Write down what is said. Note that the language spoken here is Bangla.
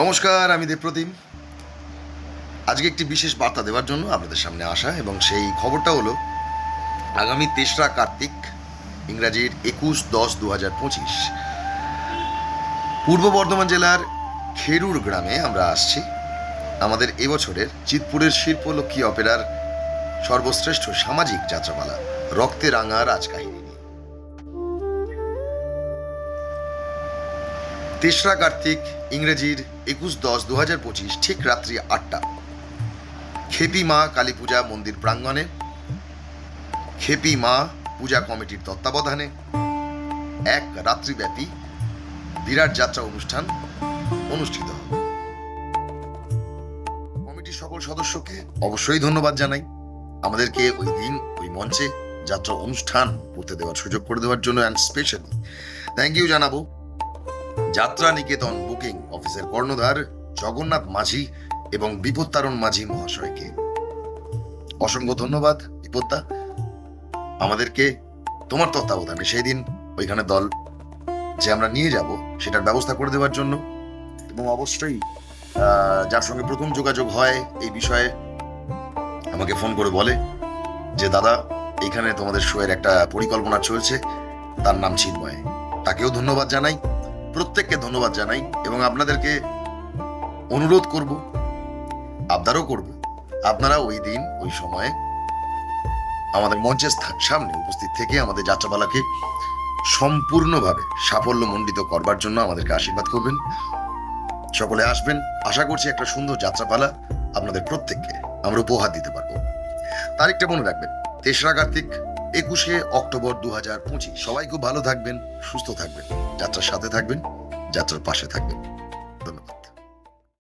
নমস্কার, আমি দেবপ্রতিম। আজকে একটি বিশেষ বার্তা দেওয়ার জন্য আপনাদের সামনে আসা, এবং সেই খবরটা হলো আগামী ৩রা কার্তিক, ইংরাজির ২১/১০/২০২৫ পূর্ব বর্ধমান জেলার খেরুর গ্রামে আমরা আসছি আমাদের এবছরের চিতপুরের শিল্পলক্ষ্মী অপেরার সর্বশ্রেষ্ঠ সামাজিক যাত্রাপালা রক্তে রাঙা রাজকাহিনী নিয়ে। ৩রা কার্তিক, ইংরেজির ২১/১০/২০২৫ ঠিক রাত্রি ৮টা, খেপি মা কালী পূজা মন্দির প্রাঙ্গণে খেপি মা পূজা কমিটির তত্ত্বাবধানে এক রাত্রিব্যাপী বিরাট যাত্রা অনুষ্ঠান অনুষ্ঠিত হবে। কমিটির সকল সদস্যকে অবশ্যই ধন্যবাদ জানাই আমাদেরকে ওই দিন ওই মঞ্চে যাত্রা অনুষ্ঠান করতে দেওয়ার সুযোগ করে দেওয়ার জন্য। অ্যান্ড স্পেশালি থ্যাংক ইউ জানাবো যাত্রা নিকেতন বুকিং অফিসের কর্ণধার জগন্নাথ মাঝি এবং বিপত্তারণ মাঝি মহাশয়কে। অসংখ্য ধন্যবাদ বিপত্তা, আমাদেরকে তোমার তত্ত্বাবধানে সেই দিন ওইখানে দল যে আমরা নিয়ে যাব সেটার ব্যবস্থা করে দেওয়ার জন্য। এবং অবশ্যই যার সঙ্গে প্রথম যোগাযোগ হয় এই বিষয়ে আমাকে ফোন করে বলে যে দাদা এইখানে তোমাদের শোয়ের একটা পরিকল্পনা চলছে, তার নাম চিন্ময়, তাকেও ধন্যবাদ জানাই, প্রত্যেককে ধন্যবাদ জানাই। এবং আপনাদেরকে অনুরোধ করব, আবদারও করব, আপনারা ওই দিন ওই সময়ে আমাদের মঞ্চের সামনে উপস্থিত থেকে আমাদের যাত্রাপালাকে সম্পূর্ণভাবে সাফল্যমণ্ডিত করবার জন্য আমাদেরকে আশীর্বাদ করবেন। সকলে আসবেন, আশা করছি একটা সুন্দর যাত্রাপালা আপনাদের প্রত্যেককে আমরা উপহার দিতে পারবো। তারিখটা মনে রাখবেন, ৩রা কার্তিক ২১শে অক্টোবর ২০২৫। সবাই খুব ভালো থাকবেন, সুস্থ থাকবেন, যাত্রার সাথে থাকবেন, যাত্রার পাশে থাকবেন।